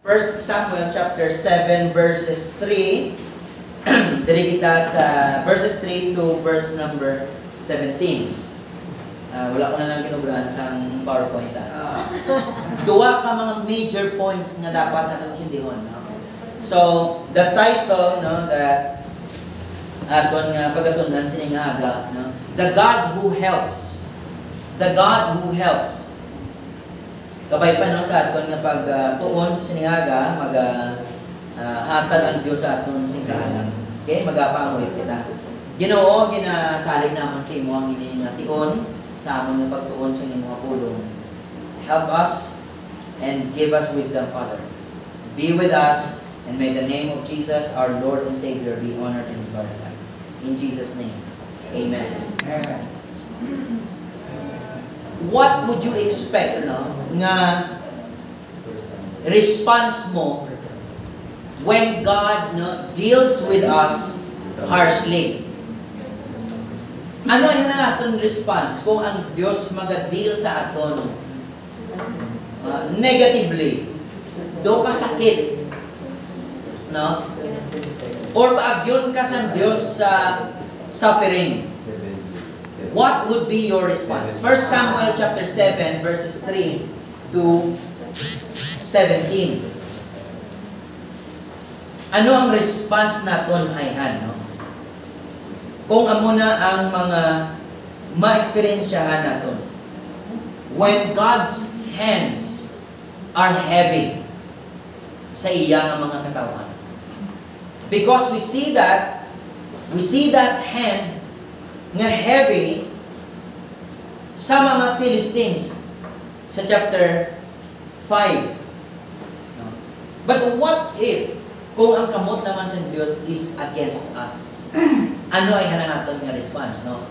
1 Samuel chapter 7 verses 3. Diri kita sa verses 3 to verse number 17. Wala ko na lang kinubrahan sa PowerPoint. Duwa ka mga major points na dapat na nagsindihon. No? So, the title, no, that aton nga pagatunan siningaga, no? The God who helps. The God who helps. Kabay pa no sa aton nga pagtuon siningaga, hatag ang Dios sa aton singkahan. Okay, magapamoy kita. Ginoo, ginasalig naman sa imo ang ini nga tion sa amon nga pagtuon sa imong pulong. Help us and give us wisdom, Father. Be with us, and may the name of Jesus, our Lord and Savior, be honored and glorified. In Jesus' name, amen. Amen. What would you expect, no, nga response mo when God, no, deals with us harshly? Ano yung aton response kung ang Diyos mag-deal sa aton negatively? Do ka sakit, no? Or paagyon ka sa Diyos sa suffering? What would be your response? 1 Samuel chapter 7 verses 3 to 17. Ano ang response naton ayhan, no? Kung amo na ang mga ma-experiensyahan naton when God's hands are heavy sa iya nga mga katawan. Because we see that hand nga heavy sa mga Philistines sa chapter 5. No? But what if kung ang kamot naman sa Diyos is against us? Ano ay naton nga response, no?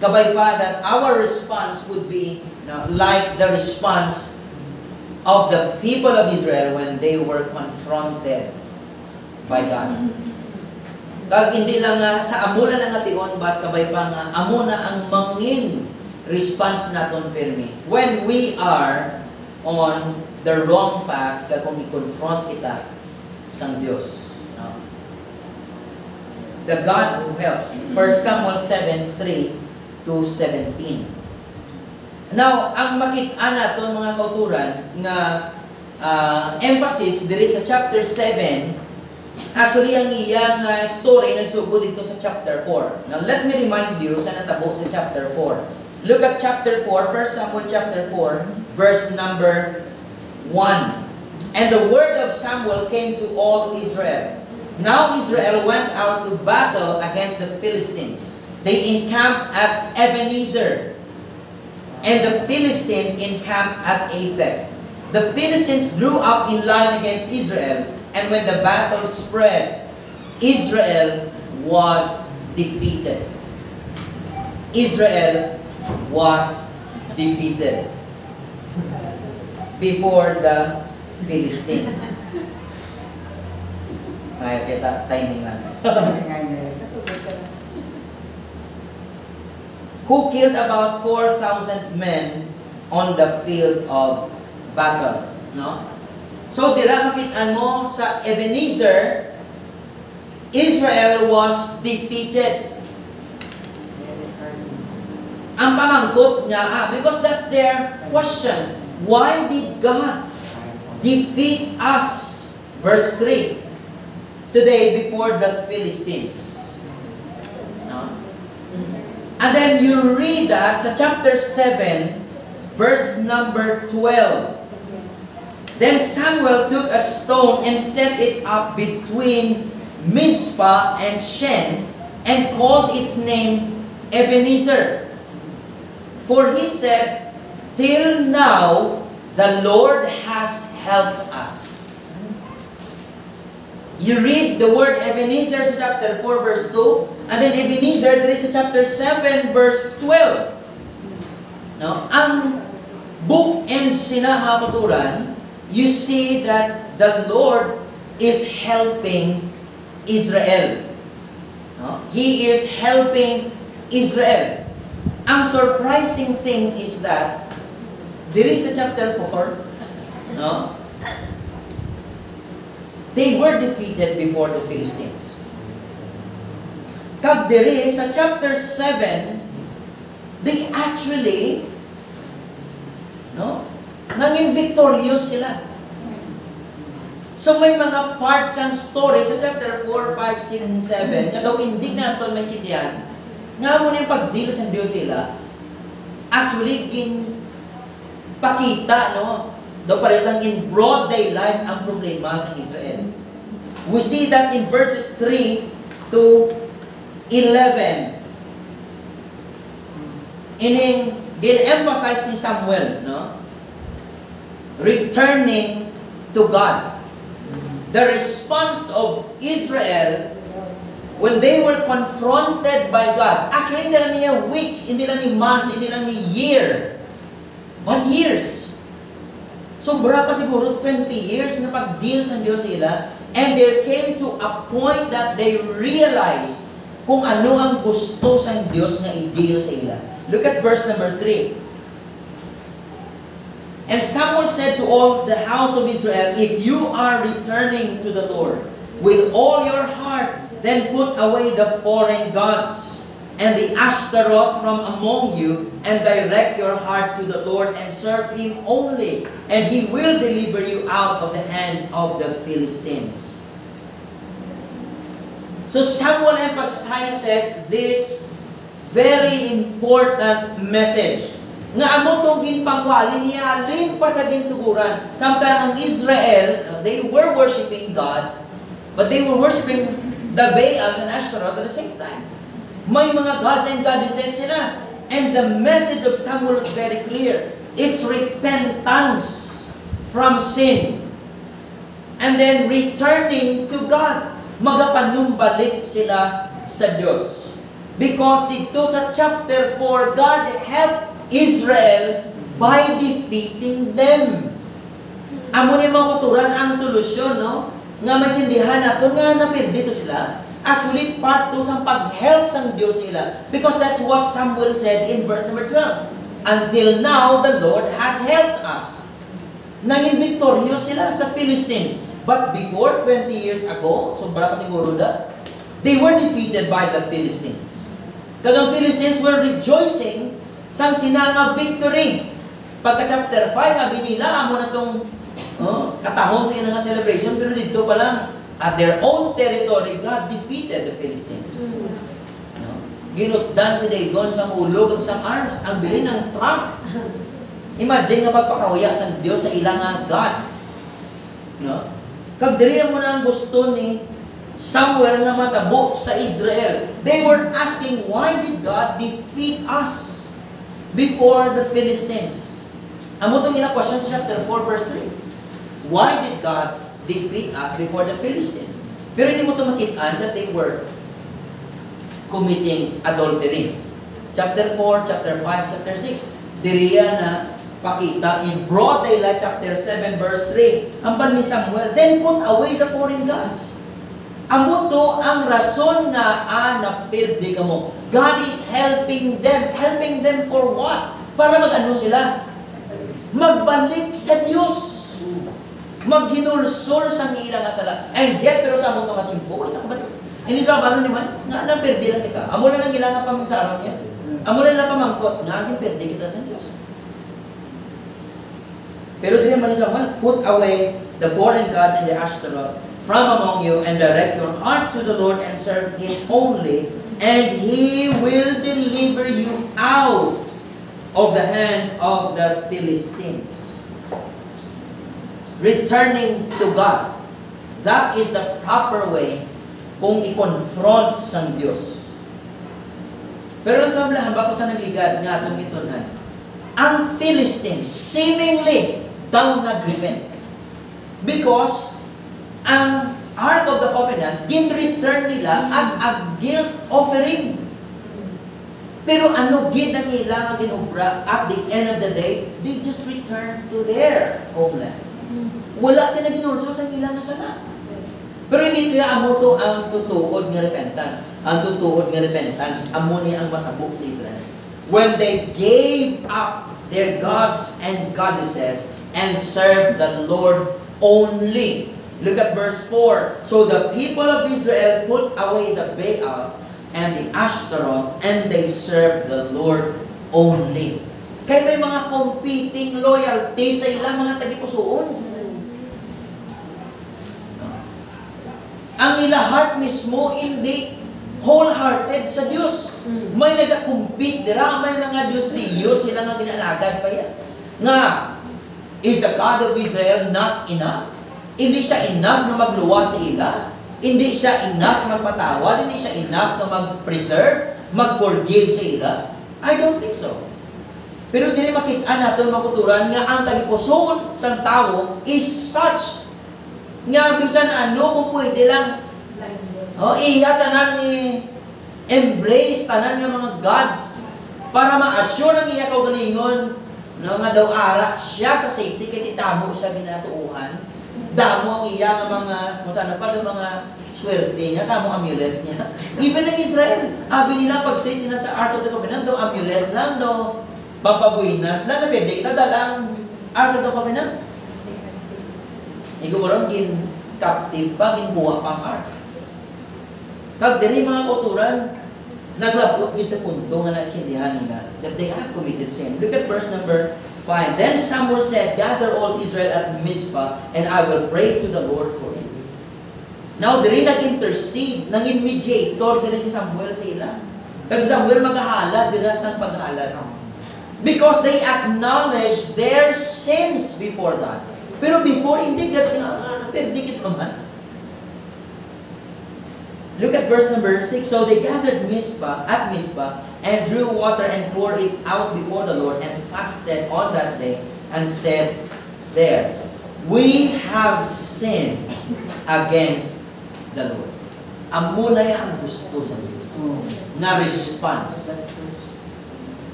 Kabay pa that our response would be, no, like the response of the people of Israel when they were confronted by God. Kag hindi lang nga sa amo na nga tion, but kabay pa nga amo na ang mangin response naton pirmi when we are on the wrong path, kag kung i-confront kita sang Dios, no? The God who helps. 1 Samuel 7:3 to 17. Now, ang makit-an naton mga kauturan nga emphasis diri sa chapter 7. Actually, ang iyang story nagsugod dito sa chapter 4. Now, let me remind you sa natabo sa chapter 4. Look at chapter 4, 1 Samuel chapter 4, verse number 1. And the word of Samuel came to all Israel. Now Israel went out to battle against the Philistines. They encamped at Ebenezer, and the Philistines encamped at Aphek. The Philistines drew up in line against Israel, and when the battle spread, Israel was defeated. Israel was defeated before the Philistines. Ay, kita timing lang. Who killed about 4,000 men on the field of battle, no? So dira makit-an mo sa Ebenezer, Israel was defeated. Ang pamangkot nga, because that's their question. Why did God defeat us? Verse 3. Today before the Philistines. No? And then you read that sa chapter 7, verse number 12. Then Samuel took a stone and set it up between Mizpah and Shen and called its name Ebenezer. For he said, "Till now the Lord has helped us." You read the word Ebenezer sa chapter 4 verse 2, and then Ebenezer there is sa chapter 7 verse 12. No, ang bookend sina mga katuran, you see that the Lord is helping Israel. No? He is helping Israel. Ang surprising thing is that there is a chapter 4, no? They were defeated before the Philistines. Kag diri sa chapter 7, they actually nanging victorious sila. So may mga parts ng story sa chapter 4, 5, 6, and 7 na daw hindi natin maintindihan nga mo na yung pagdilo sa Diyos sila actually pakita daw paritang in broad daylight ang problema sa Israel. We see that in verses 3 to 11. Ining gin-emphasize ni Samuel, returning to God. The response of Israel when they were confronted by God. Actually, hindi lang niya weeks, hindi lang ni months, hindi lang ni year, but years. Sobra pa siguro 20 years na pag-deal sa Diyos sila, and there came to a point that they realized kung ano ang gusto sa Diyos na i-deal sa ila. Look at verse number 3. And Samuel said to all the house of Israel, if you are returning to the Lord with all your heart, then put away the foreign gods and the Ashtaroth from among you, and direct your heart to the Lord and serve Him only, and He will deliver you out of the hand of the Philistines. So Samuel emphasizes this very important message. Nga amo tong ginpangwali niya alin pa sa ginsuguran. Samtang ang Israel, they were worshiping God, but they were worshiping the Baals and Ashtaroth at the same time. May mga gods and goddesses sila. And the message of Samuel is very clear. It's repentance from sin. And then returning to God. Magapanumbalik sila sa Diyos. Because dito sa chapter 4, God helped Israel by defeating them. Amo ni mga kuturan ang solusyon, nga maintindihan nato nga naperdito sila. Actually, part 2 sa pag-help sang Diyos sila. Because that's what Samuel said in verse number 12. Until now, the Lord has helped us. Nanging victorious sila sa Philistines. But before, 20 years ago, sobra pa siguro they were defeated by the Philistines. Kagang Philistines were rejoicing sang sinanga victory. Pagka chapter 5, sabi nila, amo na itong katahon sa inang celebration, pero dito pa lang, at their own territory, God defeated the Philistines. Ginutdan si Dagon sa ulog at sa arms, ang bilin ng trunk. Imagine nga magpakahuya sa Diyos sa ilang God. Kagdiriyan mo na ang gusto ni Samuel na matabo sa Israel. They were asking, why did God defeat us before the Philistines? Amo itong ina-question sa chapter 4 verse 3. Why did God defeat us before the Philistines? Pero hindi mo ito makitaan that they were committing adultery. Chapter 4, chapter 5, chapter 6. Diriya na pakita in broad daylight, chapter 7 verse 3. Ang ban ni Samuel, then put away the foreign gods. Amo to ang rason nga napirdi ka mo. God is helping them. Helping them for what? Para mag-ano sila? Magbalik sa Diyos. Maghinulsol sa ilang asala. And yet, pero sa among kamachimpo, hindi sa balo naman, nga napirdi lang kita. Amo na lang ilang pamagsaraw niya. Amo na lang pamangkot, nga aging pirdi kita sa Diyos. Pero dito man Samuel, put away the foreign gods and the Ashtaroth from among you, and direct your heart to the Lord and serve Him only, and He will deliver you out of the hand of the Philistines. Returning to God. That is the proper way kung i-confront sang Diyos. Pero ang kablahan, bako sa nagligad nga itong itunan, ang Philistines seemingly daw nag-repent. Because ang Ark of the Covenant, gin-return nila as a guilt offering. Pero ano gid ang ilang ginubra at the end of the day, they just return to their homeland. Wala sila ginulso sa ilang na sana. Pero hindi kaya amo to ang tutuod nga repentance. Ang tutuod nga repentance, amo ni ang masabuk sa Israel. When they gave up their gods and goddesses and served the Lord only. Look at verse 4. So the people of Israel put away the Baals and the Ashtaroth, and they served the Lord only. Kaya may mga competing loyalty sa ilang mga tagipusoon. Ang ila heart mismo hindi wholehearted sa Diyos. May nag-compete dira, may mga Diyos sila nga ginalagad pa yan. Nga, is the God of Israel not enough? Hindi siya enough na magluwa sa ila? Hindi siya enough na magpatawad? Hindi siya enough na mag-preserve, mag-forgive sa ila? I don't think so. Pero hindi makita natin makuturan nga ang tagipusoon sa tao is such nga bisan ano kung pwede lang iya tanan ni embrace tanan nga mga gods para ma-assure ang iya kaugalingon no nga daw ara siya sa safety kay damo siya ginatuuhan damo ang iya nga mga masana pa ng mga swerte niya damo amulets niya even in Israel abi nila pag treat nila sa Ark of the Covenant daw amulets lang daw papabuinas lang na pwede kita dalang Ark of the Covenant. Igo mo ron, captive pa, ginbuwa pang ark. Kag diri mga kulturan, naglabot din sa punto nga naintindihan nila that they have committed sin. Look at verse number 5. Then Samuel said, gather all Israel at Mizpah, and I will pray to the Lord for you. Now, diri nag-intercede, nang-mediator diri si Samuel sa ila. Kag Samuel maghahala dira sa paghala. Because they acknowledge their sins before God. Pero before, hindi dikit naman. Look at verse number 6. So they gathered at Mizpah and drew water and poured it out before the Lord and fasted on that day and said there, we have sinned against the Lord. Amo na ang gusto sa Diyos. Na response.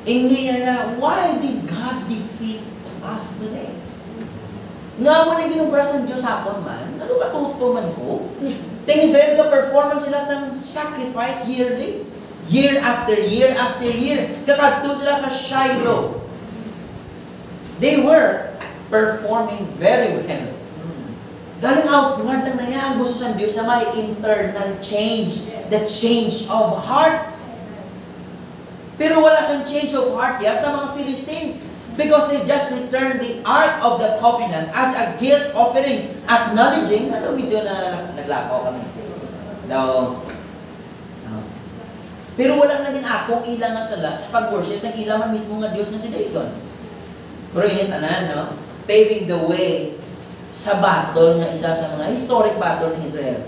Hindi na, why did God defeat us today? Nga mo na ginubra sa Diyos hapon man, ano katuto man ko? Tingin sa'yo, performance sila sa sacrifice yearly. Year after year after year. Kakadto sila sa Shiloh. They were performing very well. Galing outward lang na yan. Gusto sa Diyos na may internal change. The change of heart. Pero wala sang change of heart sa mga Philistines. Because they just returned the Ark of the Covenant as a guilt offering, acknowledging, ano medyo na naglakaw kami. Pero wala na din akong ilang nga sala sa pag-worship sa ilaman mismo nga Diyos na si Dagon. Pero initanan, no? Paving the way sa battle nga isa sa mga historic battles in Israel.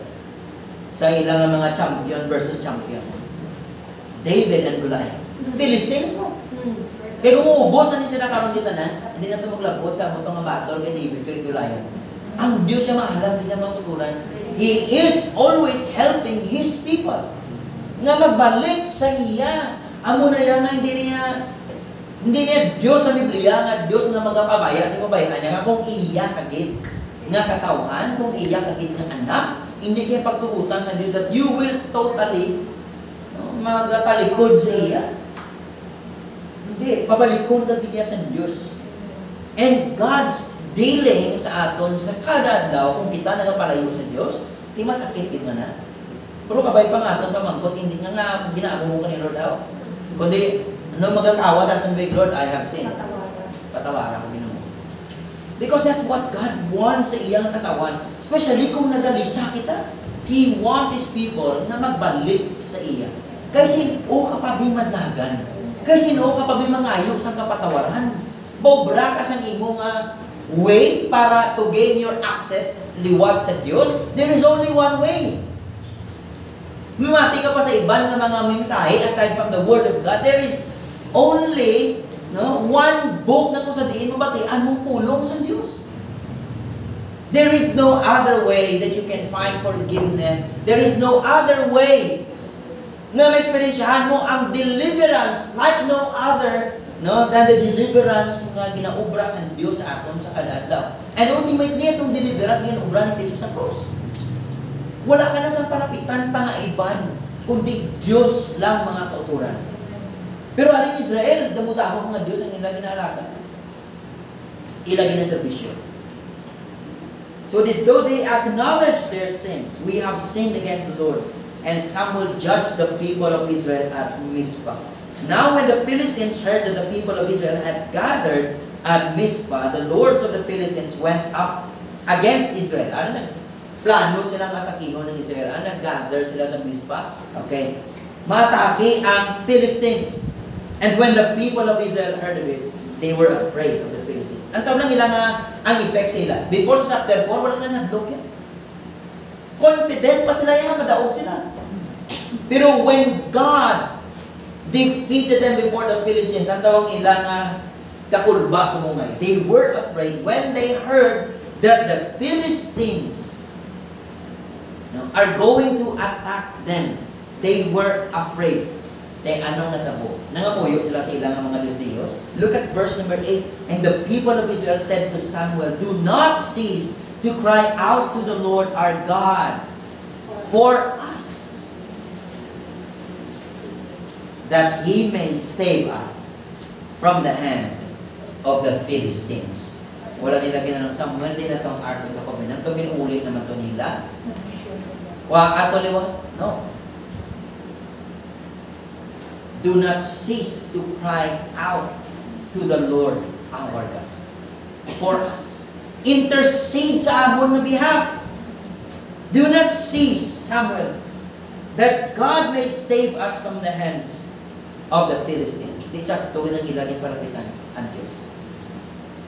Sa ilang mga champion versus champion. David and Goliath. Philistines mo. Kaya kung uubos na sila karon dito na, hindi na ito maglabot sa mga battle kay David kay Goliath. Ang Diyos siya maalam, hindi siya makutulan. He is always helping His people. Nga magbalik sa iya. Amo na yan na hindi niya Diyos sa Biblia, nga Diyos na magpapabaya sa pabayaan niya, nga kung iya kagit nga katawan, kung iya kagit nga anak, hindi niya pagtugutan sa Diyos that you will totally magtalikod sa iya. Hindi, pabalikon ka niya sa Diyos. And God's dealing sa aton sa kada adlaw kung kita nagapalayo sa Diyos, di masakit mo na. Pero kabay pa nga aton pamangkot, hindi nga ginagawa mo kanino daw. Kundi, magkakawa sa aton big Lord, I have sinned. Patawaran ko din mo. Because that's what God wants sa iyang katawan. Especially kung nagalisa kita. He wants His people na magbalik sa iya. Kasi o kapabi madlagan. Kasi no, kapag may mangayo sa kapatawaran, bobra ka sa imong way para to gain your access, liwat sa Diyos, there is only one way. Mamati ka pa sa iban ng mga mensahe aside from the Word of God, there is only one book na kung sa diin mabatian mong pulong sa Diyos. There is no other way that you can find forgiveness. There is no other way na ma-experiensyahan mo ang deliverance like no other than the deliverance nga ginaubra sa Diyos sa aton sa kadadlaw. And ultimately, itong deliverance nga ginaubra ni Jesus sa cross. Wala ka na sa parapitan pa nga iban, kundi Diyos lang mga kauturan. Pero aring Israel, damo-damo mga Diyos ang ilang ginalakan. Ilang ginaserbisyo. So though they acknowledge their sins, we have sinned against the Lord. And Samuel judged the people of Israel at Mizpah. Now when the Philistines heard that the people of Israel had gathered at Mizpah, the lords of the Philistines went up against Israel. Ano na? Plano silang atakihon ng Israel. Nag-gather sila sa Mizpah. Okay. Matake ang Philistines. And when the people of Israel heard of it, they were afraid of the Philistines. Ang tawag lang ilang ang effect sila. Before sa chapter 4, wala sila nag-look yan. Confident pa sila yan, madaog sila. Pero when God defeated them before the Philistines, ang tawag ilang kakulba sa mungay, they were afraid when they heard that the Philistines are going to attack them. They were afraid. Kaya anong natabo? Nangamuyo sila sa ilang mga Diyos. Look at verse number 8. And the people of Israel said to Samuel, do not cease to cry out to the Lord our God for us, that He may save us from the hand of the Philistines. Wala nila ginanong Samuel, din na itong art ng kapabinan. Ito binuli naman ito nila. Ato liwa? No. Do not cease to cry out to the Lord our God for us. Intercede sa amon na behalf. Do not cease, Samuel, that God may save us from the hands of the Philistines. Di siya tuwin ang ilagay parapitan ang Diyos.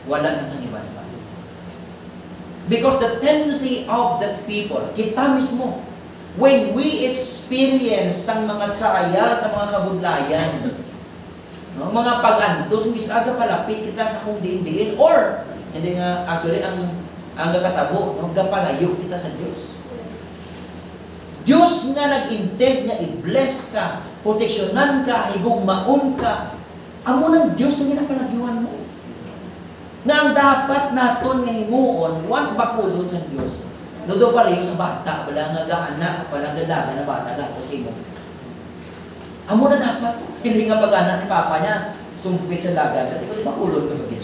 Wala na siyang iban pa. Because the tendency of the people, kita mismo, when we experience ang mga trial sa mga kabudlayan, no, mga pag-antos, misaga palapit kita sa kung diin-diin, or, hindi nga, actually, ang katabo, no, gapalayo kita sa Diyos. Diyos nga nag-intend nga i-bless ka, proteksyonan ka, higugmaon ka, amo ng Diyos ang ginapalagyuhan mo. Na ang dapat naton nga himuon, once bakulod sa Diyos, dodo pa rin sa bata, wala nga gaanak, wala dalaga na bata, gato si mo. Amo na dapat, hindi nga pag-anak ni Papa niya, sumpit sa dagat, at ikaw di makulod ka bagay.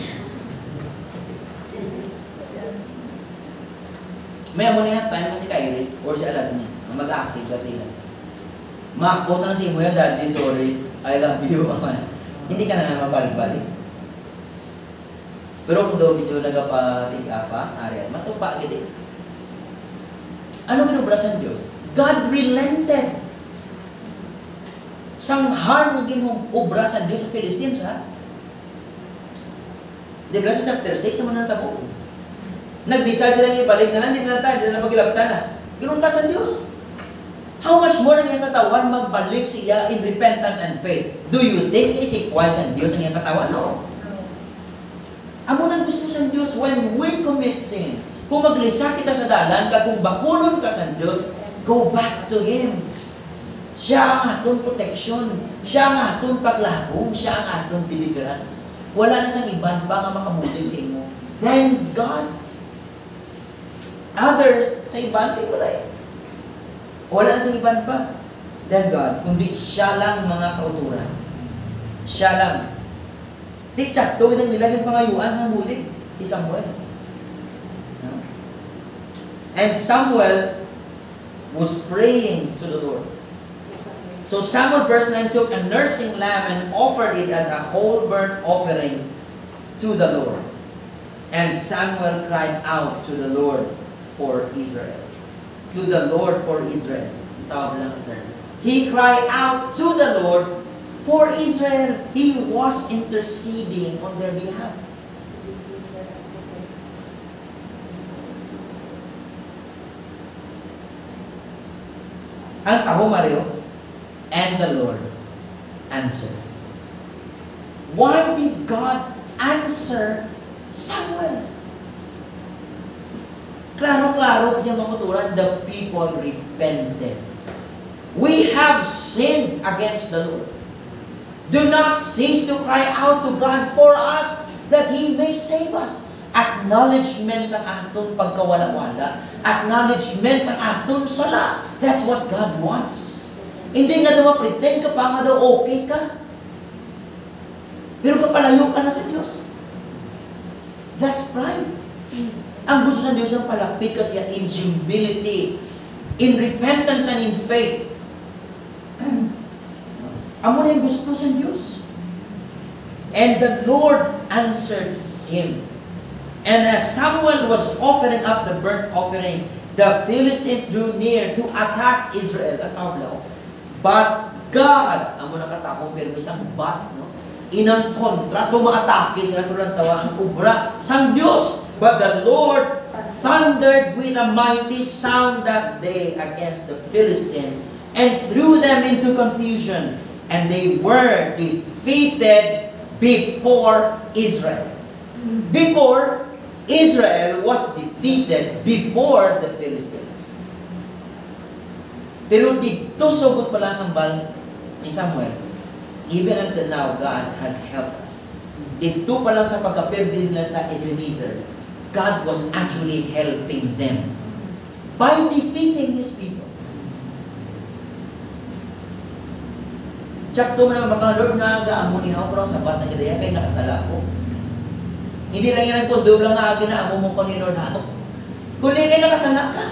May amo na yan, time kasi Kyrie, or si Alas niya, mag-active sa sila. Ma-post na si mo yan, Daddy, sorry, I love you, hindi ka na mabalik-balik. Pero kung daw medyo nagpa-tig-apa, area, matupa gini. Ano binubra sa Diyos? God relented. Sang harm na ginubra sa Diyos sa Philistines, ha? Di ba sa chapter 6, mo nang tabo? Nag-decide silang ibalik na lang, hindi na tayo, hindi na magilaptan na. Ginunta sa Diyos. How much more ang iyang katawan magbalik siya in repentance and faith? Do you think is equal sa Diyos ang iyang katawan? No. Amo nang gusto sa Diyos when we commit sin. Kung maglisa kita sa dalan, kung bakulon ka sa Diyos, go back to Him. Siya ang atong protection. Siya ang atong paglagom. Siya ang atong deliverance. Wala na sang iban pa nga makamutin sa imo. Then God. Others, sa iban, wala eh. Wala na sang iban pa. Then God. Kundi siya lang mga kauturan. Siya lang. Di siya, tuwid ang nilagyan pangayuan sa mulig. Si Samuel. And Samuel was praying to the Lord. So Samuel, verse 9, took a nursing lamb and offered it as a whole burnt offering to the Lord. And Samuel cried out to the Lord for Israel. To the Lord for Israel. Tawag lang ang term. He cried out to the Lord for Israel. He was interceding on their behalf. Ang taho Mario, and the Lord answered. Why did God answer Samuel? Klaro-klaro diyan mga turan, the people repented. We have sinned against the Lord. Do not cease to cry out to God for us that He may save us. Acknowledgement sa aton pagkawala-wala. Acknowledgement sa aton sala. That's what God wants. Hindi nga daw pretend ka pa nga daw okay ka. Pero kapalayo ka na sa Diyos. That's pride. Ang gusto sa Diyos ang palapit ka siya in humility, in repentance and in faith. Amo na yung gusto sa Diyos. And the Lord answered him. And as Samuel was offering up the burnt offering, the Philistines drew near to attack Israel. At but God, amo na katakong pero isang but, no? Inang contrast, bumaatake sila tulang tawa ang ubra sang Diyos. But the Lord thundered with a mighty sound that day against the Philistines and threw them into confusion, and they were defeated before Israel. Before Israel was defeated before the Philistines. Pero dito sugot pa lang ang bal ni Samuel. Even until now, God has helped us. Ito pa lang sa pagkapirdi nila sa Ebenezer, God was actually helping them by defeating His people. Tsakto mo naman mga Lord nga gaamunin ako pero ang sapat na gidaya kay nakasala ko. Hindi lang yan ang kundo lang nga ginaamo mo ko ni Lord ako. Kung kay nakasala ka,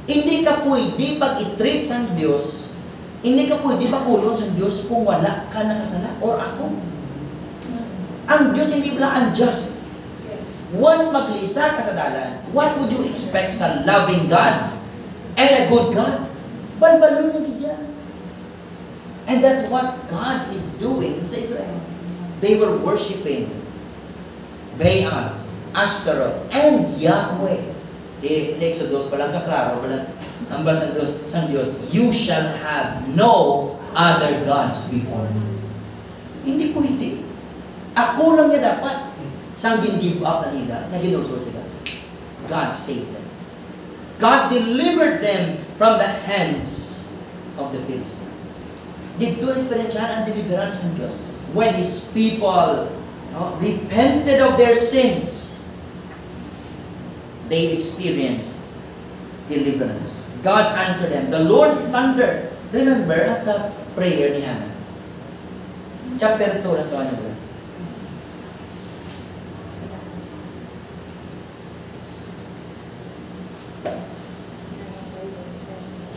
hindi ka pwede pag i-treat sa Diyos. Hindi ka pwede pakulong sa Diyos kung wala ka nakasala or ako. Ang Diyos hindi pala unjust. Once maglisa ka sa dalan, what would you expect sa loving God and a good God? Balbalon na gidya. And that's what God is doing sa Israel. They were worshiping Baal, Ashtaroth, and Yahweh. Di Exodus palang kaklaro, palang ang basa sa Diyos, you shall have no other gods before me. Hindi pwede. Ako lang niya dapat. Sang give up na nila, na ginusur sila. God saved them. God delivered them from the hands of the Philistines. Dito experiensyahan ang deliverance ng Diyos. When His people repented of their sins, they experienced deliverance. God answered them. The Lord thundered. Remember sa prayer ni Hannah. Chapter 2 na ito. Ano ba?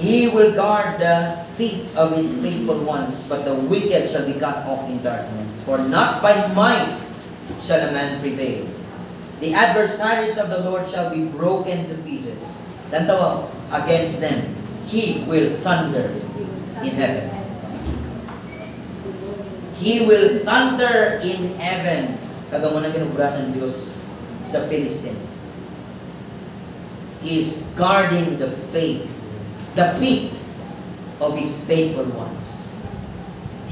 He will guard the feet of His faithful ones, but the wicked shall be cut off in darkness. For not by might shall a man prevail. The adversaries of the Lord shall be broken to pieces. Lantawa, against them, He will thunder in heaven. He will thunder in heaven. Kagamo na ginubrasan Diyos sa Philistines. He is guarding the feet of His faithful ones.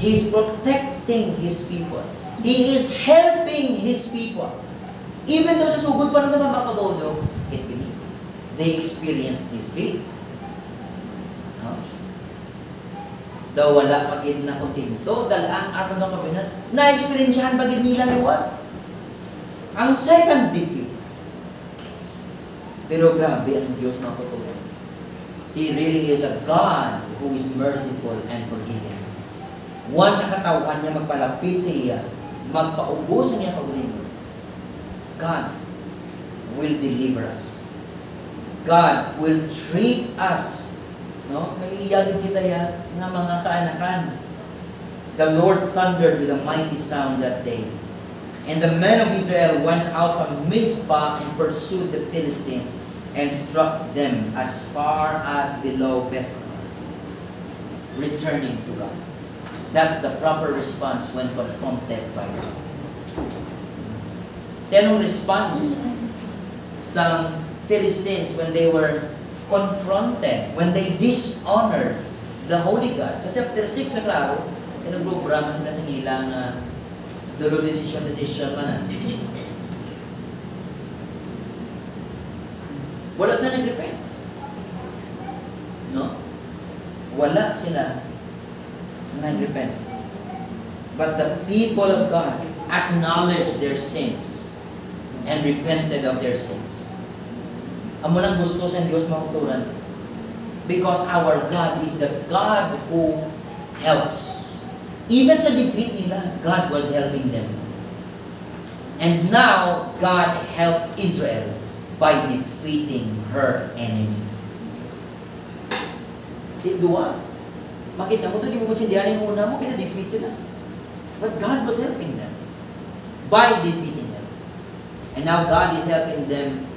He is protecting His people. He is helping His people. Even though sa sugod pa naman makabodo, they experience defeat. No? Daw wala pagid na kontento, dalang araw na kabinet, na-experiensyahan pagid nila liwat. Ang second defeat. Pero grabe ang Diyos mga katuloy. He really is a God who is merciful and forgiving. Once ang katawan niya magpalapit sa iya, magpaubos niya kagunin, God will deliver us. God will treat us. No? Naiiyagin kita yan ng mga kaanakan. The Lord thundered with a mighty sound that day. And the men of Israel went out from Mizpah and pursued the Philistines and struck them as far as below Bethel, returning to God. That's the proper response when confronted by God. Anong response sa Philistines when they were confronted, when they dishonored the Holy God? Sa chapter 6, na klaro, pinag-programan sila sa ilang dulo decision man. Wala sila nag-repent. No? Wala sila nag-repent. But the people of God acknowledged their sins and repented of their sins. Amo lang gusto sa Diyos makuturan. Because our God is the God who helps. Even sa defeat nila, God was helping them. And now, God helped Israel by defeating her enemy. Dua. Makita mo ito, di mo matsindihan yung una mo, kina-defeat sila. But God was helping them by defeating them. And now God is helping them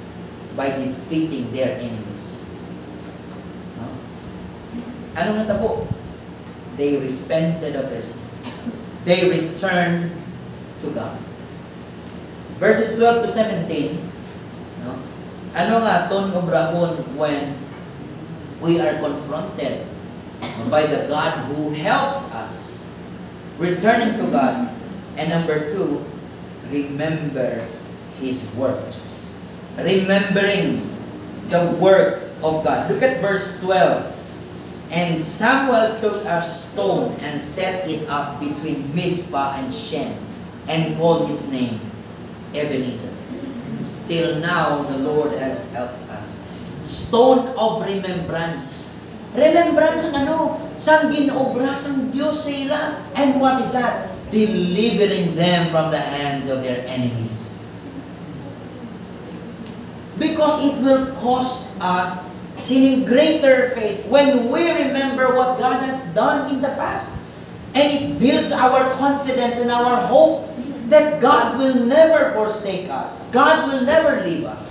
by defeating their enemies. No? Ano natabo? They repented of their sins. They returned to God. Verses 12 to 17, no? Ano nga ton obrahon when we are confronted by the God who helps us, returning to God. And number 2, remember His works. Remembering the work of God. Look at verse 12. And Samuel took a stone and set it up between Mizpah and Shen, and called its name Ebenezer. Till now, the Lord has helped us. Stone of remembrance. Remembrance ang ano? Sang ginobra sang Diyos sa ila. And what is that? Delivering them from the hand of their enemies. Because it will cost us seeing greater faith when we remember what God has done in the past. And it builds our confidence and our hope that God will never forsake us. God will never leave us.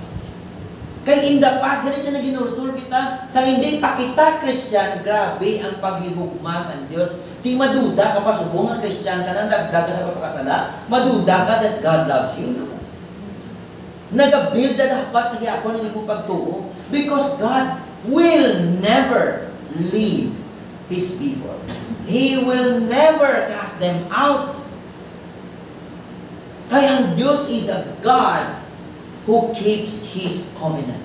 Kay in the past, ganun siya na ginursul kita. Sa hindi pa kita Christian, grabe ang paghihugmas ang Diyos. Di maduda ka pa, subong ang Christian ka na, nagdaga sa pagkakasala, maduda ka that God loves you. No? Nag-build na dapat sa giyapon ng iyong pagtuo. Because God will never leave His people. He will never cast them out. Kaya ang Diyos is a God who keeps His covenant.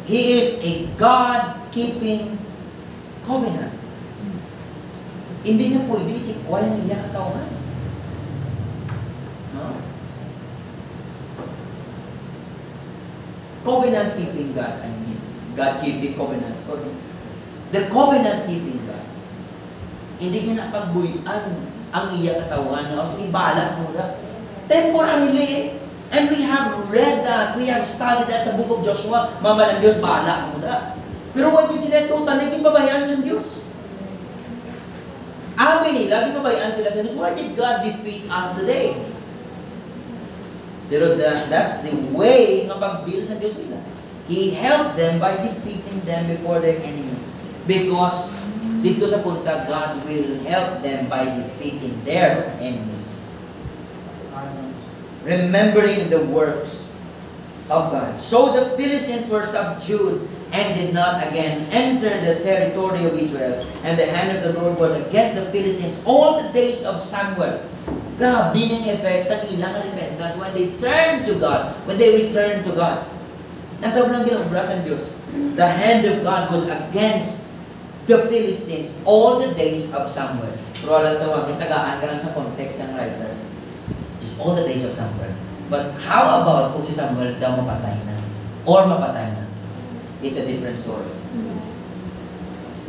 He is a God-keeping covenant. Hindi na pwede si Kuya niya katawan. No? Covenant-keeping God, I mean. God-keeping covenants. The covenant-keeping God. Hindi niya napagbuyan ang iya katawan. O sige, bala mo na. Temporarily, and we have read that, we have studied that sa book of Joshua, mama ng Diyos, bala mo na. Pero wag din sila totally, gipabayaan sa Diyos. Amin nila, gipabayaan sila sa Diyos. Why did God defeat us today? Pero that's the way ng pag-deal sa Diyos nila. He helped them by defeating them before their enemies. Because dito sa punta, God will help them by defeating their enemies. Remembering the works of God. So the Philistines were subdued and did not again enter the territory of Israel. And the hand of the Lord was against the Philistines all the days of Samuel. Grabe ng effect sa ilang repentance when they turned to God, when they returned to God. Natawag lang ginobra sa Diyos. The hand of God was against the Philistines all the days of Samuel. Pero alam tawag, tagaan ka lang sa context ng writer. Just all the days of Samuel. But how about kung si Samuel daw mapatay na? Or mapatay na? It's a different story.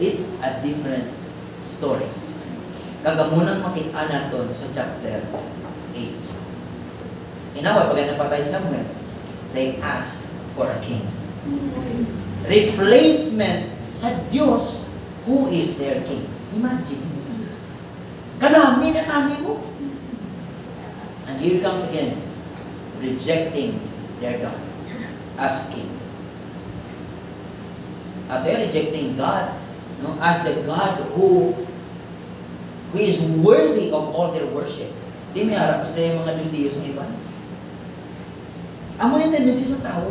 It's a different story. Kagamunang makita natin sa chapter 8. Inaway, pag napatay si Samuel, they asked for a king. Replacement sa Diyos, who is their king. Imagine. Kanami na tani mo. And here comes again, rejecting their God as king. At they're rejecting God, no, as the God who is worthy of all their worship. Di may harap sila yung mga Diyos ng iba. Ang mga tendency sa tao,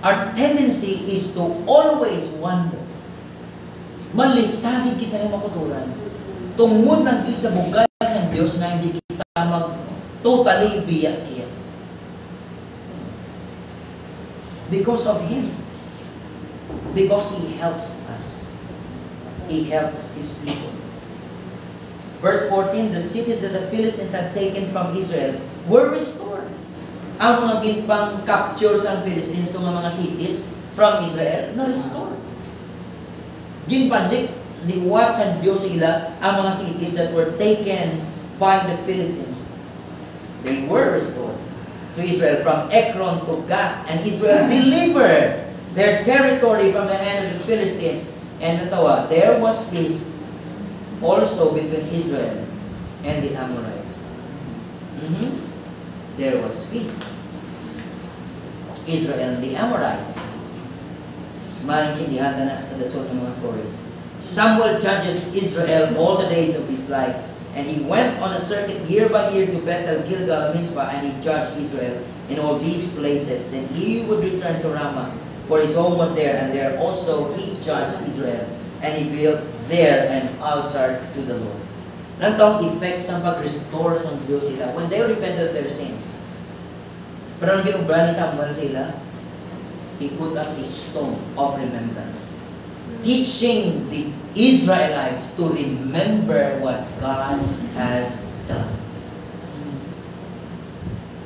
our tendency is to always wonder. Malisagid kita yung makuturan. Tungod ng sa bugay ng Diyos na hindi kita mag-totally biya siya. Because of Him. Because He helps us. He helps His people. Verse 14, the cities that the Philistines had taken from Israel were restored. Ang mga ginpang capture sa Philistines ng mga cities from Israel, na-restore. Ginpanlik, liwat sa Diyos sila ang mga cities that were taken by the Philistines. They were restored to Israel from Ekron to Gath, and Israel delivered their territory from the hand of the Philistines. And there was peace also between Israel and the Amorites. There was peace. Israel and the Amorites. Maintindihan na sa lesson ng mga stories. Samuel judges Israel all the days of his life, and he went on a circuit year by year to Bethel, Gilgal, and Mizpah, and he judged Israel in all these places. Then he would return to Ramah, for his home was there, and there also he judged Israel, and he built there an altar to the Lord. Nantong effect sa pag-restore sa Diyos sila when they repented of their sins. Pero ang ginubra ni Samuel sila, he put up a stone of remembrance, teaching the Israelites to remember what God has done.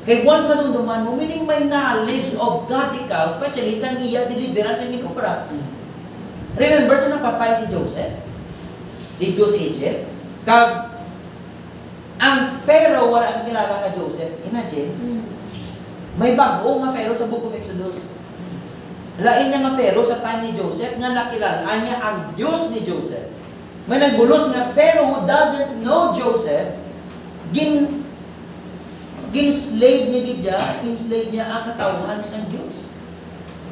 Kaya once manunduman mo, meaning may knowledge of God ikaw, especially sa iya deliverance ang ginubra. Remember sa napatay si Joseph? Dito sa Egypt? Kag ang Pharaoh wala ang kilala ka Joseph. Imagine, may bago nga Pharaoh sa Book of Exodus. Lain niya nga Pharaoh sa time ni Joseph nga nakilala niya ang Diyos ni Joseph. May nagbulos nga Pharaoh who doesn't know Joseph, gin-slave niya ang katawhan sa Diyos.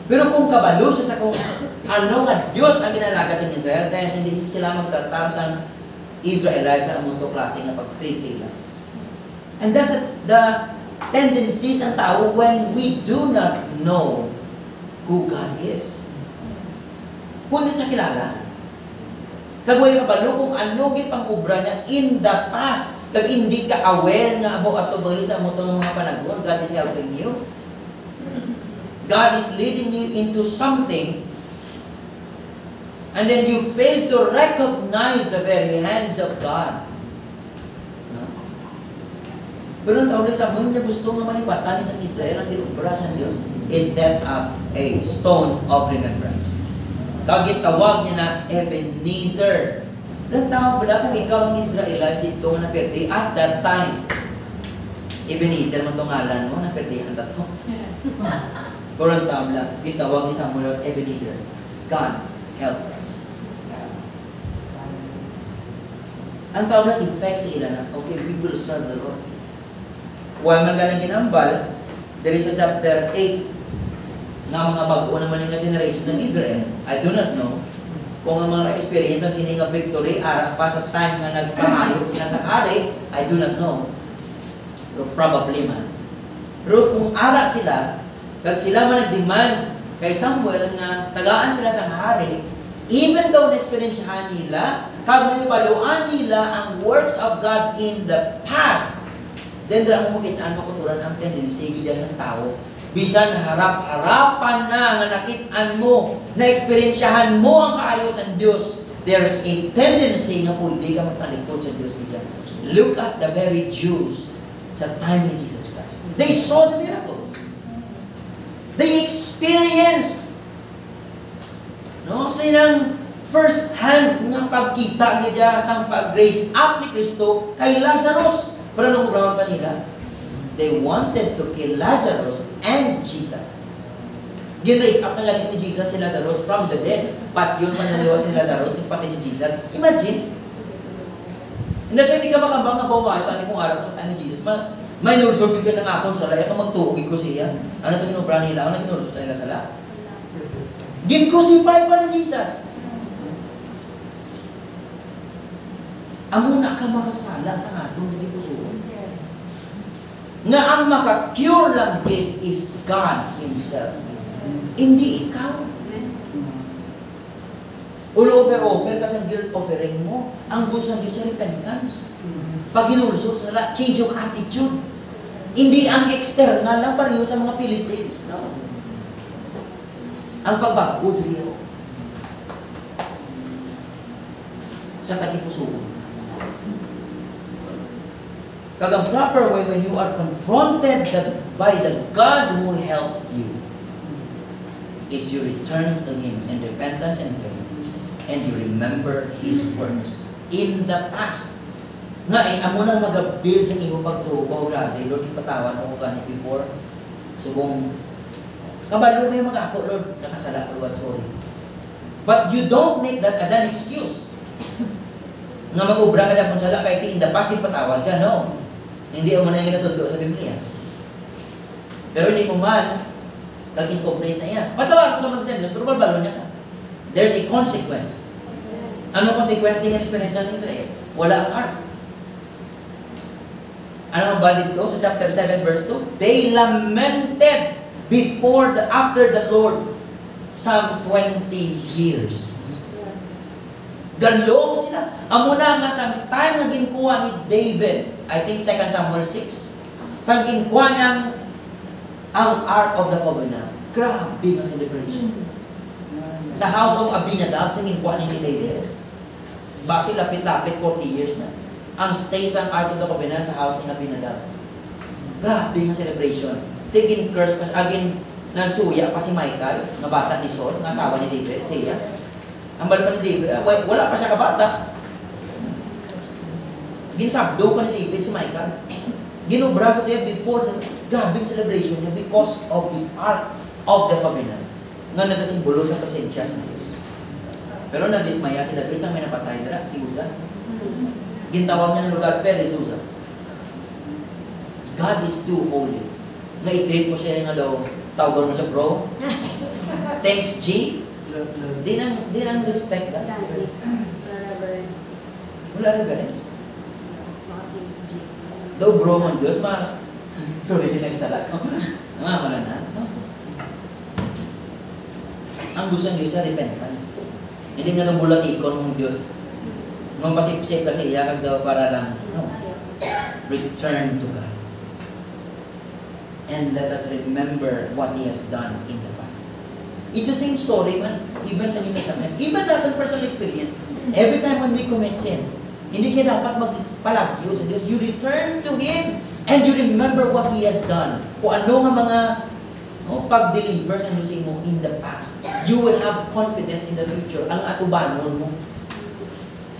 Pero kung kabalo siya sa kung ano nga Diyos ang ginalaga sa Israel, dahil hindi sila magtatar sa Israelites sa among klase nga pag-treat sila. And that's the tendency sa tao when we do not know who God is. Kung hindi siya kilala, kagawin kabalo kung ano gipang-ubra niya in the past, kag hindi ka aware nga abo ato bali sa among mga panahon, God is helping you. God is leading you into something, and then you fail to recognize the very hands of God. Pero ang tawag sa mga gusto nga manipatan sa Israel ang ginubra sa Diyos is set up a stone of remembrance. Kagitawag niya na Ebenezer. Ang tawag pala kung ikaw ang Israelites dito nga naperdi at that time. Ebenezer man itong ngalan mo, naperdi ang tato. Pero ang tawag lang, gitawag ni Samuel at Ebenezer. God helps us. Ang tawag lang effect sa ilan na, okay, we will serve the Lord. While man ganang ginambal, there is a chapter 8 na mga bago naman yung generation ng Israel. I do not know kung ang mga experience ang sining victory ara pa sa time nga nagpamayo sila sa hari, I do not know. Pero probably man. Pero kung ara sila, kag sila man nag-demand kay Samuel nga tagaan sila sa hari, even though na-experiencehan nila, kag manipaluan nila ang works of God in the past, then dra mo makitaan makuturan ang tendency gid sa tao. Bisan harap-harapan na nga nakit-an mo, na-experiensyahan mo ang kaayos ng Diyos, there's a tendency nga pwede ka magtalikod sa Diyos gid. Look at the very Jews sa time ni Jesus Christ. They saw the miracles. They experienced silang first hand nga pagkita niya sa pag-raise up ni Kristo kay Lazarus. Pero nung ubrawan pa nila, they wanted to kill Lazarus and Jesus. Gin-raise up na lang ni Jesus si Lazarus from the dead. But yun manaliwa si Lazarus, pati si Jesus. Imagine. Hindi siya hindi ka makabang na bawahan, tani kung araw sa tani Jesus. May nursurgin ka sa ngakon sa laya, ka magtuugin ko siya. Ano ito ginubra nila? Ano ginursus nila sa laya? Gin-crucify pa si Jesus. Amo na ka makasala sa atong hindi kusuon. Nga ang maka-cure lang din is God Himself. Hindi ikaw. Over ka sa guilt offering mo. Ang gusto ng Diyos sa repentance. Pag ginulsos, change yung attitude. Hindi ang external lang pareho sa mga Philistines. No? Ang pagbago, dito. Sa katipusuon. Kagang proper way when you are confronted by the God who helps you is you return to Him in repentance and faith and you remember His works in the past. Nga amo nang mag-build sa imo pagtuo, grabe, Lord, ipatawan mo ko ganit before. Subong, kabalo kayo mag-ako, Lord, nakasala ko, Lord, sorry. But you don't make that as an excuse. Nga mag-ubra ka na kung sala, kahit in the past, ipatawad ka, no? Hindi mo na yung natutuwa sa Biblia. Pero hindi mo man, kag-incorporate na yan. Patawad ko naman sa Diyos, pero balbalo niya ka. There's a consequence. Ano consequence din ang experience ng Israel? Wala ang ark. Ano ang balik to? Sa chapter 7 verse 2, they lamented after the Lord some 20 years. Galong sila. Amo na nga sa time na ginkuha ni David, I think 2 Samuel 6, sa ginkuha niyang ang Ark of the Covenant. Grabe na celebration. Sa house of Abinadab, sa ginkuha ni David. Basi lapit-lapit 40 years na. Ang stay sa Ark of the Covenant sa house ni Abinadab. Grabe nga celebration. Tigin curse pa, agin nagsuya pa si Michael, na bata ni Saul, na asawa ni David, siya. Ang bal pa ni David, wala pa siya kabata. Ginsabdo pa ni David si Michael. Ginubra ko niya before the grabing celebration niya because of the Ark of the Covenant. Nga nagasimbolo sa presensya sa Diyos. Pero nadismaya si David sa may napatay nila, si Uza. Gintawag niya ng lugar, Perez Uza. God is too holy. Na-i-treat mo siya nga daw, tawagan mo siya, bro. Thanks, G. Di nang respect ka. Wala reverence. Daw bro mo Diyos, sorry, di nagtala ko. Wala na. Ang gusto ng Diyos sa repentance. Hindi nga nang bulatikon mong Diyos. Nung pasipsip kasi iyakag daw para lang, no. Return to God. And let us remember what He has done in the past. It's the same story, man. Even sa New Testament. Even sa ating personal experience. Every time when we commit sin, hindi kayo dapat magpalagyo sa Diyos. You return to Him and you remember what He has done. Kung ano nga mga pag-deliver sa Diyos mo in the past, you will have confidence in the future. Ang atubanon mo.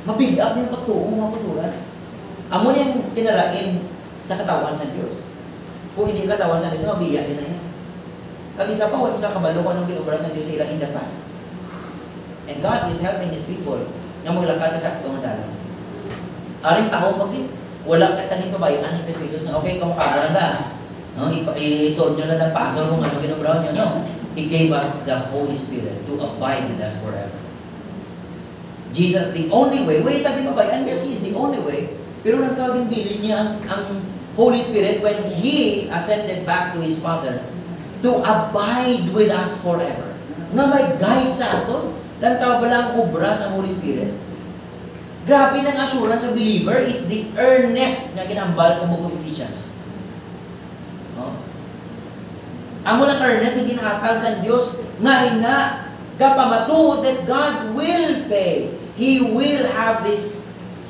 Mabuild up yung pagtuo mo, mga patulan. Amo na yung kinalain sa katawan sa Diyos. Kung hindi katawan sa Diyos, mabiyak din na yan. Kag-isa pa, huwag nakabalo ko anong ginubra sa Diyos sa ilang in the past. And God is helping His people na maglakad sa saktong dalan. Aring tao pagin, wala ka tanin pabayaan ni Christ na okay, kamakabara na. No? I-solve nyo na ng pasol kung ano ginubra nyo. No. He gave us the Holy Spirit to abide with us forever. Jesus, the only way, tagin pabayaan, yes, He is the only way. Pero nagtawagin bilin niya ang Holy Spirit when He ascended back to His Father to abide with us forever. Nga may guide sa ato. Lang tawag ba lang obra sa Holy Spirit? Grabe ng assurance sa believer, it's the earnest na ginambal sa book of Ephesians. No? Amo ng earnest na ginahatag sa Diyos, nga kapamatuod that God will pay. He will have this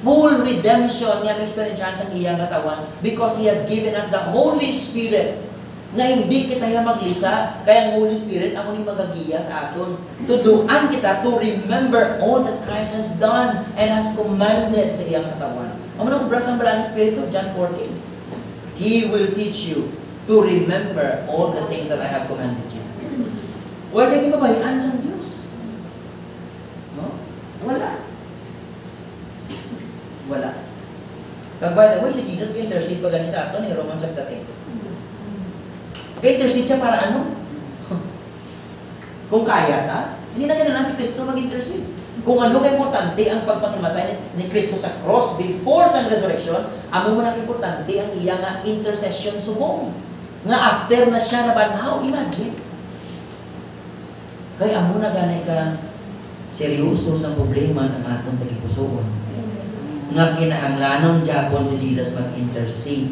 full redemption nga experience sa iyang katawan because He has given us the Holy Spirit na hindi kita maglisa, kaya ang Holy Spirit ako ni magagiya sa aton. Tuduan kita to remember all that Christ has done and has commanded sa iyang katawan. Ang mga obras ng Banal na Espiritu, John 14. He will teach you to remember all the things that I have commanded you. Wala kayong mabayaan sa Diyos. No? Wala. Wala. By the way, si Jesus intercede pa gani sa aton ni Romans chapter 8. Intercede siya para ano? Kung kaya ta, hindi na kailangan si Kristo mag-intercede. Kung ano ka-importante ang pagpangimatay ni Kristo sa cross before sa resurrection, amo man ang importante ang iya nga intercession subong. Nga after na siya nabanhaw, imagine. Kaya amo na ganay ka seryoso sa problema sa atong tagipusoon. Nga kinahanglanon Japon si Jesus mag-intercede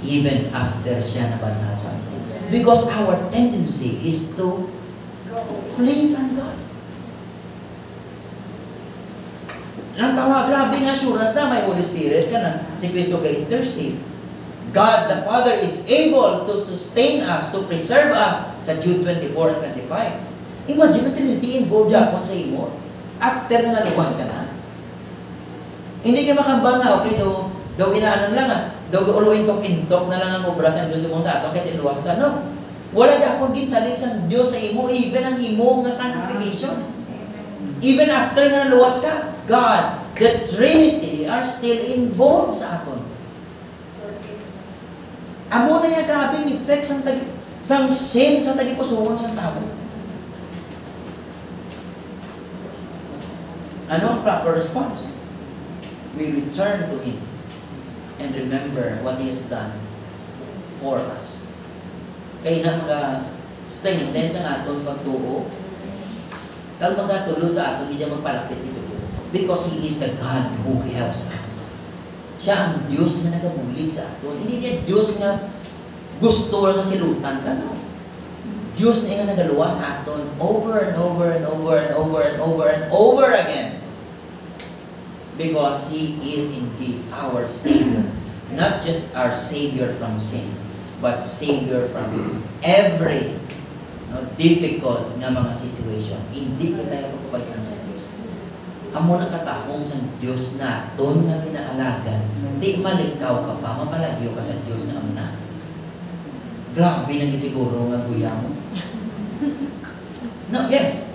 even after siya nabanhaw sa atin. Because our tendency is to flee from God. Nang tawa, grabe ng assurance na may Holy Spirit ka na si Kristo ka intercede. God the Father is able to sustain us, to preserve us sa Jude 24 and 25. Imagine na Trinity involved Japon sa imo after na naluwas ka na. Hindi ka makambal na, okay, no, Daw inaanan lang daw uluin tong intok na lang ang obra sa Dios mo sa ato kay tiluwas ka no. Wala gyapon ginsalig sa Dios sa imo even ang imo nga sanctification. Even after nga luwas ka, God, the Trinity are still involved sa aton. Amo na yung grabing effect sang sin sa tagipusoon sa tao. Ano ang proper response? We return to Him and remember what He has done for us. Kaya na strengthen sa aton pagtuo. Kag magkatulod sa aton, hindi niya magpalapit dito. Because He is the God who helps us. Siya ang Diyos na nagabulig sa aton. Hindi niya Diyos nga gusto nga silutan ka. No? Diyos na nga nagaluwa sa aton over and over and over and over and over and over again. Because He is indeed our Savior. Not just our Savior from sin, but Savior from every difficult nga mga situation. Hindi kita yung pagpapayan sa Diyos. Amo na katahong sa Diyos na ton na kinaalagan. Di malikaw ka pa, mapalagyo ka sa Diyos na amna. Grabe na siguro nga guya mo. No, yes.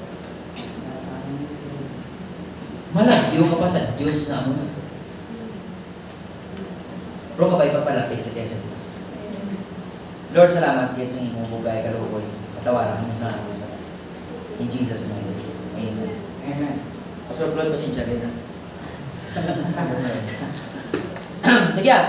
Malagyo ka pa sa Diyos na amna. Pero kapay papalapit ka sa Diyos. Lord, salamat din sa inyong bugay kalukoy. Patawaran mo sa amin sa in Jesus' name. Amen. Amen. Pastor Claude, pasensya rin. Sige